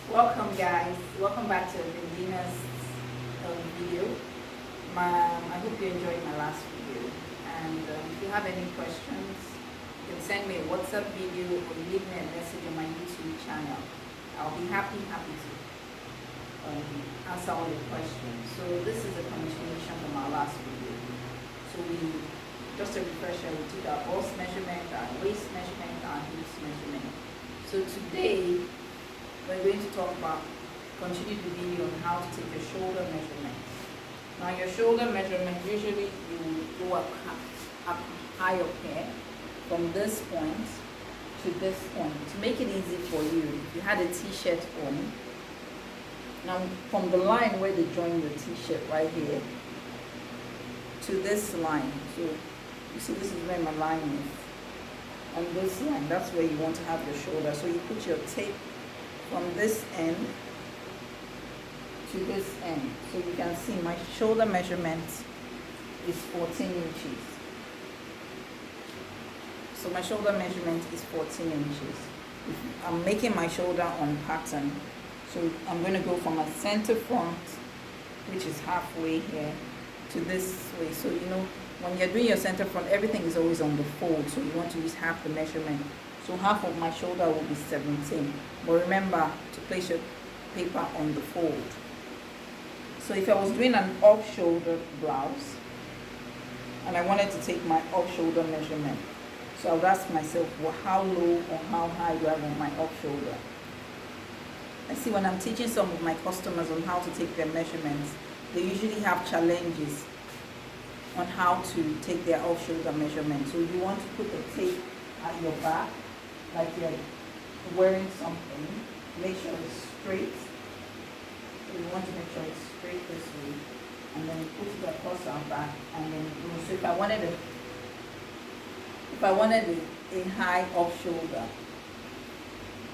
Welcome guys, welcome back to Medina's video. I hope you enjoyed my last video, and if you have any questions you can send me a WhatsApp video or leave me a message on my YouTube channel. I'll be happy to answer all your questions. So this is a continuation from our last video. So just a refresher, we took our bust measurement, our waist measurement, our hips measurement. So today we're going to continue the video on how to take your shoulder measurement. Now your shoulder measurement, usually you go up high up here from this point to this point. To make it easy for you, if you had a t-shirt on, now from the line where they join the t-shirt right here to this line, so you see this is where my line is, and this line, that's where you want to have your shoulder. So you put your tape from this end to this end. So you can see my shoulder measurement is 14 inches. So my shoulder measurement is 14 inches. I'm making my shoulder on pattern. So I'm going to go from my center front, which is halfway here, to this way. So you know, when you're doing your center front, everything is always on the fold. So you want to use half the measurement. So half of my shoulder will be 17. But remember to place your paper on the fold. So if I was doing an off-shoulder blouse and I wanted to take my off-shoulder measurement, so I would ask myself, well, how low or how high do I want my off-shoulder? I see when I'm teaching some of my customers on how to take their measurements, they usually have challenges on how to take their off-shoulder measurement. So you want to put the tape at your back, like you're wearing something. Make sure it's straight. So you want to make sure it's straight this way, and then put it across our back, and then so if I wanted a high off shoulder,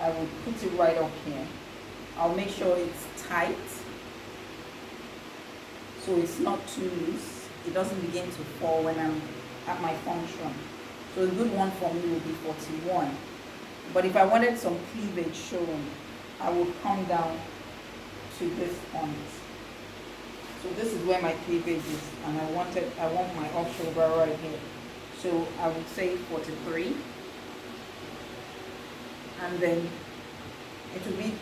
I would put it right up here. I'll make sure it's tight, so it's not too loose. It doesn't begin to fall when I'm at my function. So a good one for me would be 41. But if I wanted some cleavage showing, I would come down to this point. So this is where my cleavage is, and I want my off shoulder right here. So I would say 43, and then it will be,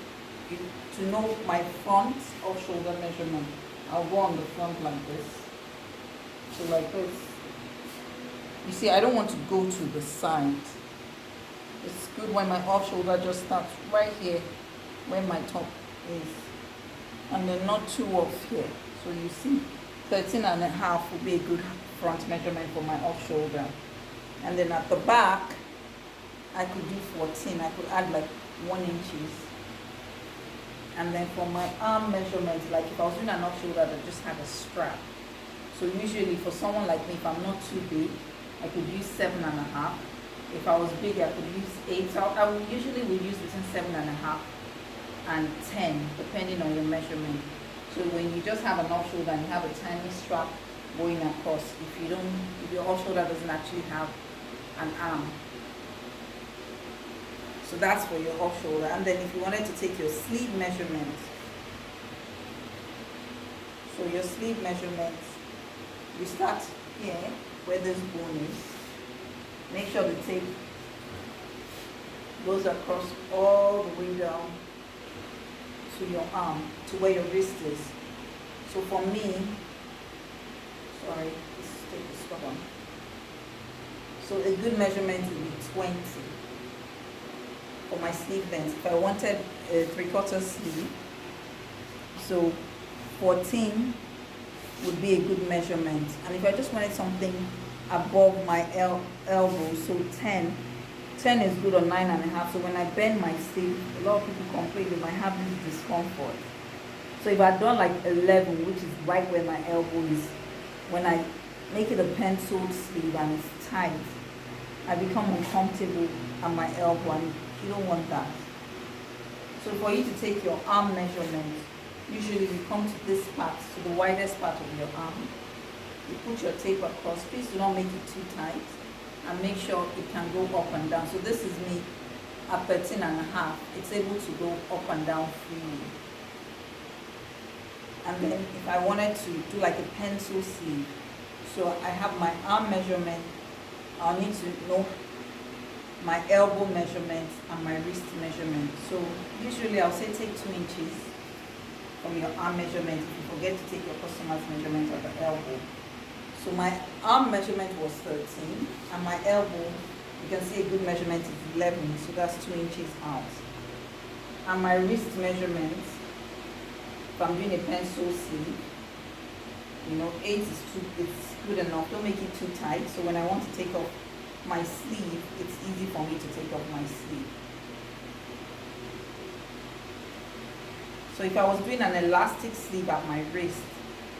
to know my front off shoulder measurement, I'll go on the front like this. So like this. You see, I don't want to go to the side. It's good when my off shoulder just starts right here where my top is, and then not too off here. So you see 13.5 will be a good front measurement for my off shoulder. And then at the back I could do 14. I could add like 1 inch. And then for my arm measurement, like if I was doing an off shoulder that just had a strap, so usually for someone like me, if I'm not too big, I could use 7.5. If I was big, I could use 8. I would usually use between 7.5 and 10, depending on your measurement. So when you just have an off shoulder and you have a tiny strap going across, if your off shoulder doesn't actually have an arm, so that's for your off shoulder. And then if you wanted to take your sleeve measurement, so your sleeve measurement, you start here where this bone is. Make sure the tape goes across all the way down to your arm, to where your wrist is. So for me, let's take this one. So a good measurement would be 20 for my sleeve length. If I wanted a 3/4 sleeve, so 14 would be a good measurement. And if I just wanted something above my elbow, so 10 is good, or 9.5. So when I bend my sleeve, a lot of people complain they might have this discomfort. So if I'd done like 11, which is right where my elbow is, when I make it a penciled sleeve and it's tight, I become uncomfortable at my elbow, and you don't want that. So for you to take your arm measurement, usually you come to this part, to the widest part of your arm. You put your tape across. Please do not make it too tight, and make sure it can go up and down. So this is me at 13.5, it's able to go up and down freely. And then if I wanted to do like a pencil sleeve, so I have my arm measurement, I'll need to know my elbow measurement and my wrist measurement. So usually I'll say take 2 inches from your arm measurement if you forget to take your customer's measurement at the elbow. So my arm measurement was 13, and my elbow, you can see a good measurement is 11, so that's 2 inches out. And my wrist measurement, if I'm doing a pencil sleeve, 8 is it's good enough. Don't make it too tight. So when I want to take off my sleeve, it's easy for me to take off my sleeve. So if I was doing an elastic sleeve at my wrist,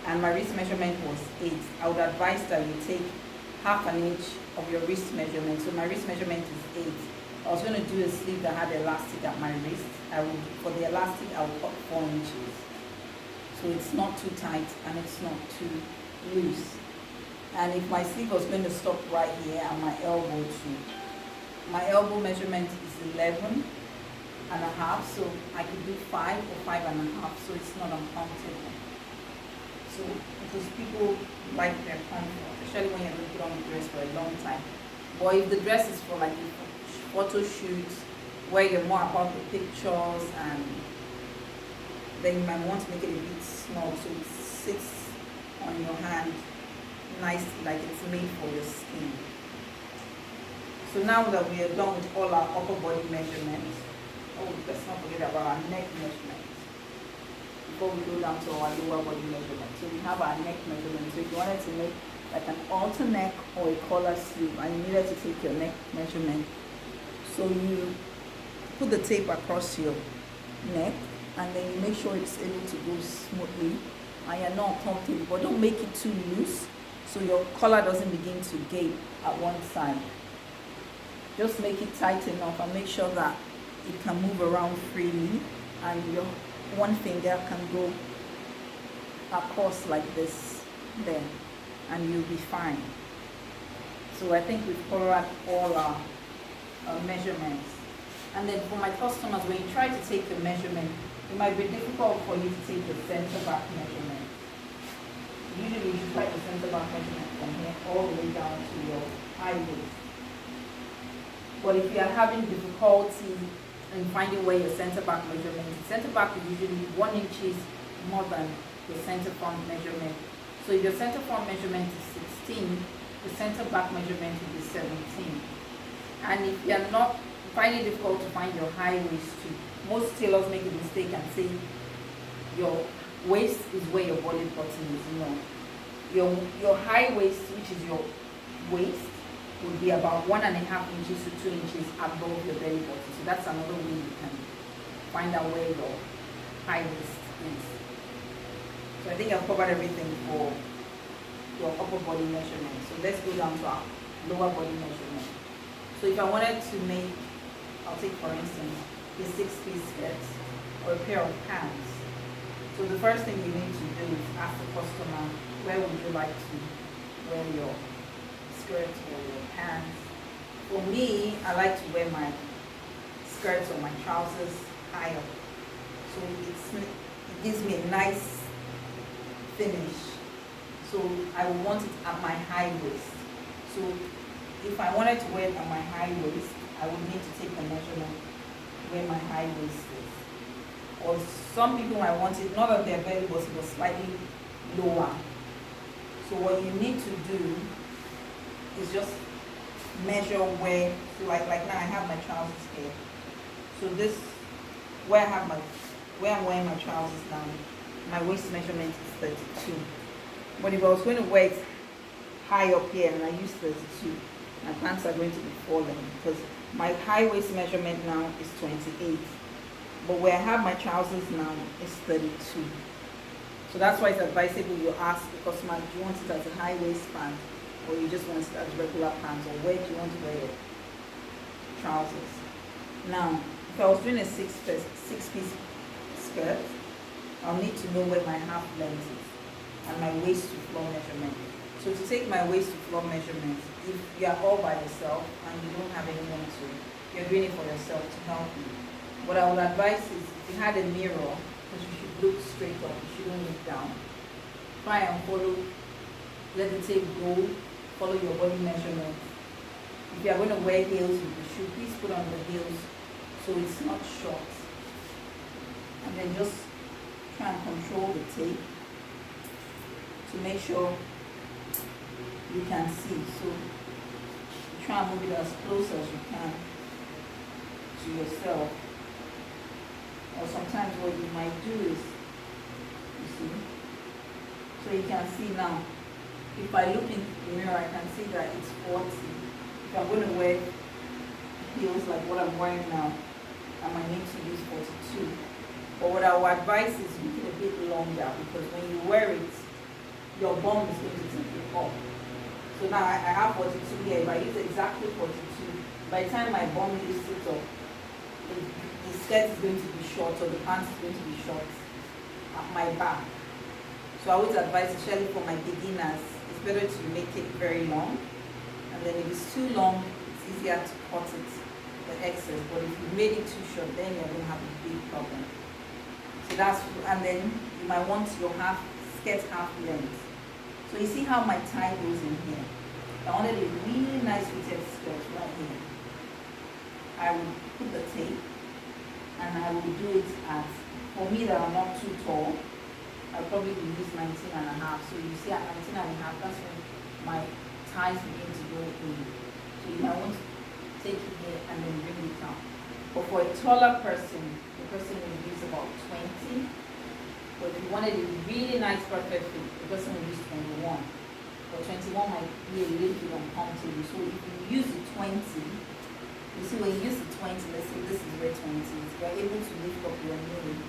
and my wrist measurement was 8, I would advise that you take half an inch of your wrist measurement. So my wrist measurement is 8. I was going to do a sleeve that had elastic at my wrist. For the elastic, I would cut 4 inches. So it's not too tight and it's not too loose. And if my sleeve was going to stop right here at my elbow too, my elbow measurement is 11.5, so I could do 5 or 5.5, so it's not uncomfortable. So because people like their comfort, especially when you're going to put on the dress for a long time. But if the dress is for like a photo shoot where you're more about the pictures, and then you might want to make it a bit small so it sits on your hand nicely, like it's made for your skin. So now that we are done with all our upper body measurements, let's not forget about our neck measurement before we go down to our lower body measurement. So we have our neck measurement. So if you wanted to make like an alter neck or a collar sleeve and you needed to take your neck measurement, so you put the tape across your neck and then you make sure it's able to go smoothly and you're not comfortable, but don't make it too loose so your collar doesn't begin to gape at one side. Just make it tight enough and make sure that it can move around freely and your one finger can go across like this there, and you'll be fine. So I think we've covered all our measurements. And then for my customers, when you try to take the measurement, it might be difficult for you to take the center back measurement. Usually you should take the center back measurement from here all the way down to your high waist. But if you are having difficulty in finding where your center back measurement is, center back is usually 1 inch more than your center front measurement. So if your center front measurement is 16, the center back measurement will be 17. And if you are not finding it difficult to find your high waist too, most tailors make a mistake and say your waist is where your body button is. No, your high waist, which is your waist, would be about 1.5 inches to 2 inches above your belly button. So that's another way you can find out where your high waist is. So I think I've covered everything for your upper body measurement. So let's go down to our lower body measurement. So if I wanted to make, I'll take for instance, a 6-piece skirt or a pair of pants. So the first thing you need to do is ask the customer, where would you like to wear your skirt or your pants? For me, I like to wear my skirts or my trousers high up. So it gives me a nice finish. So I would want it at my high waist. So if I wanted to wear it at my high waist, I would need to take the measurement where my high waist is. Or some people might want it not at their belly button but slightly lower. So what you need to do is just measure where, so like now I have my trousers here. So this, where I'm wearing my trousers now, my waist measurement is 32. But if I was going to wear it high up here and I use 32, my pants are going to be falling because my high waist measurement now is 28. But where I have my trousers now is 32. So that's why it's advisable you ask the customer, do you want it as a high waist pant or you just want it as regular pants, or where do you want to wear your trousers? Now, if I was doing a six-piece skirt, I'll need to know where my half length is and my waist to floor measurement. So to take my waist to floor measurement, if you are all by yourself and you don't have anyone to you're doing it for yourself to help you. What I would advise is, if you had a mirror, because you should look straight up, you shouldn't look down. Try and follow, let the tape go, follow your body measurement. If you are going to wear heels with the shoe, please put on the heels so it's not short. And then just try and control the tape to make sure you can see. So try and move it as close as you can to yourself. Or sometimes what you might do is, you see, so you can see now. If I look in the mirror, I can see that it's 40. If I'm going to wear heels like what I'm wearing now, I might need to use 42. But what I would advise is make it a bit longer, because when you wear it, your bum is going to take it up. So now I have 42 here. If I use exactly 42, by the time my bum lifts it up, the skirt is going to be short, or the pants is going to be short at my back. So I always advise, especially for my beginners, it's better to make it very long. And then if it's too long, it's easier to cut it, the excess. But if you made it too short, then you're going to have a big problem. So that's, and then you might want your skirt half length. So you see how my tie goes in here. I wanted a really nice fitted skirt right here. I will put the tape, and I will do it at, for me that I'm not too tall, I'll probably use 19 and a half. So you see at 19 and a half, that's when my ties begin to go in. So you might want to take it here and then bring it down. But for a taller person, the person will use about 20. But if you wanted a really nice perfect fit, the person will use 21. But 21 might be a little bit uncomfortable. So if you use the 20, you see when you use the 20, let's say this is where 20 is, you're able to lift up your knee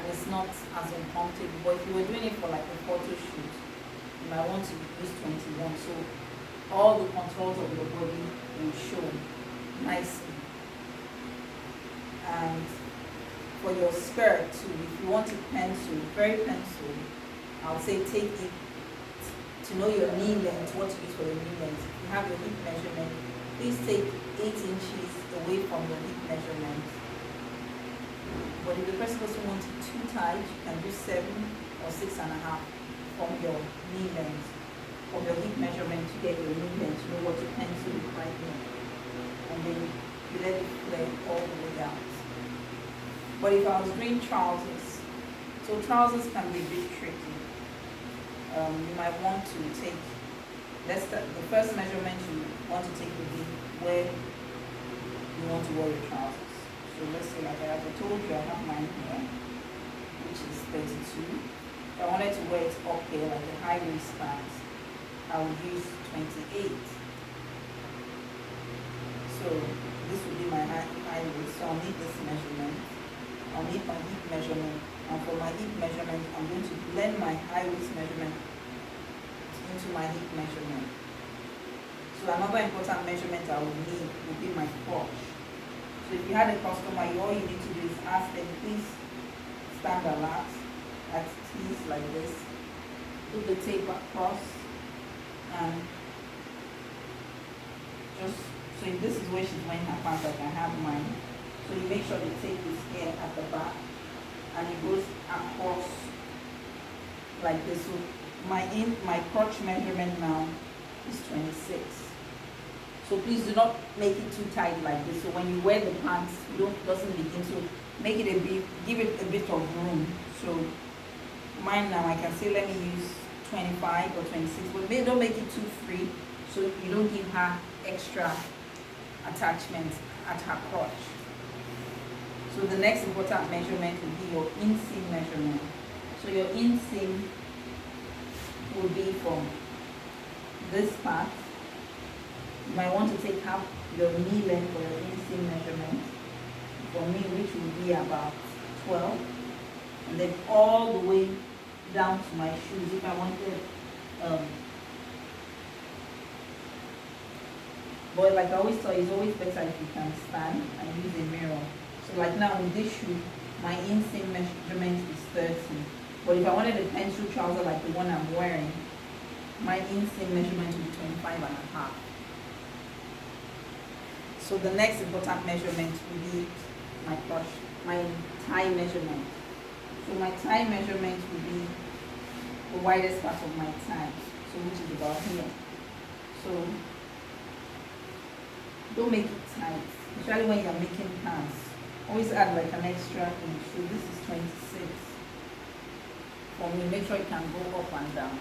and it's not as uncomfortable. But if you were doing it for like a photo shoot, you might want to use 21. So all the controls of your body will show nicely. And for your skirt too, if you want it pencil, very pencil, I would say take it to know your knee length, what to use for your knee length. If you have your hip measurement, please take 8 inches away from your hip measurement. But if the person doesn't want it too tight, you can do 7 or 6.5 from your knee length. From your hip measurement to get your knee length, you know what to pencil it right here. And then you let it flare all the way out. But if I was doing trousers, so trousers can be a bit tricky. You might want to take, the first measurement you want to take will be where you want to wear your trousers. So let's say, like I told you, I have mine here, which is 32. If I wanted to wear it up here, like a high waist pants, I would use 28. So this would be my high waist, so I'll need this measurement. I'll need my hip measurement, and for my hip measurement, I'm going to blend my high waist measurement into my hip measurement. So another important measurement I would need would be my crotch. So if you had a customer, all you need to do is ask them, please stand relaxed at T's like this, put the tape across, and just, so if this is where she's wearing her pants, like I have mine. So you make sure the tape is here at the back and it goes across like this. So my crotch measurement now is 26. So please do not make it too tight like this. So when you wear the pants, doesn't begin to make it a bit, give it a bit of room. So mine now, I can say let me use 25 or 26, but don't make it too free so you don't give her extra attachment at her crotch. So the next important measurement will be your inseam measurement. So your inseam will be from this part. You might want to take half your knee length for your inseam measurement. For me, which will be about 12. And then all the way down to my shoes. If I wanted, but like I always tell you, it's always better if you can stand and use a mirror. So like now with this shoe, my inseam measurement is 30. But if I wanted a pencil trouser like the one I'm wearing, my inseam measurement would be 25.5. So the next important measurement will be my thigh measurement. So my thigh measurement will be the widest part of my thigh, so which is about here. So don't make it tight, especially when you're making pants. Always add like an extra inch. So this is 26. For me, make sure it can go up and down.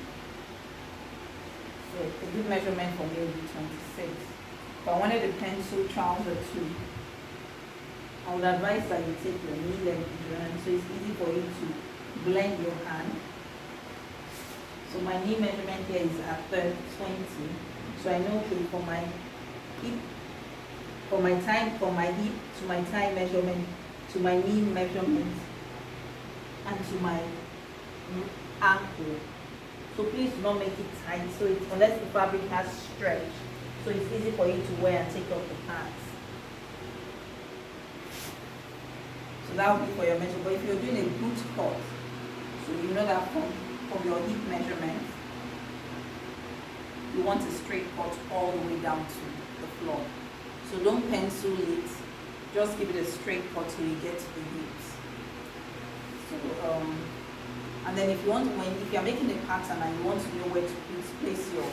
So a good measurement for me will be 26. If I wanted a pencil trouser too, I would advise that you take your knee length measurement so it's easy for you to blend your hand. So my knee measurement here is at 20. So I know, okay, for my hip, from my hip to my thigh measurement, to my knee measurement, and to my ankle. So please do not make it tight, so unless the fabric has stretch, so it's easy for you to wear and take off the pants. So that will be for your measure. But if you're doing a boot cut, so you know that from your hip measurement, you want a straight cut all the way down to the floor. So don't pencil it, just give it a straight cut till you get to the hips. So and then if you're making a pattern and you want to know where to place your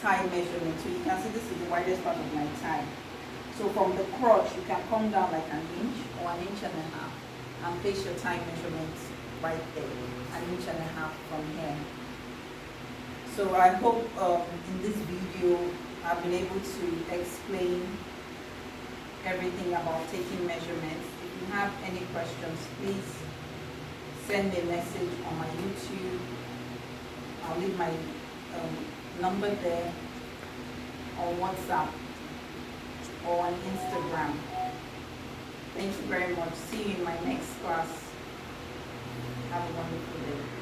thigh measurement, so you can see this is the widest part of my thigh. So from the crotch, you can come down like an inch or an inch and a half and place your thigh measurement right there, an inch and a half from here. So I hope in this video I've been able to explain everything about taking measurements. If you have any questions, please send me a message on my YouTube. I'll leave my number there, on WhatsApp or on Instagram. Thank you very much. See you in my next class. Have a wonderful day.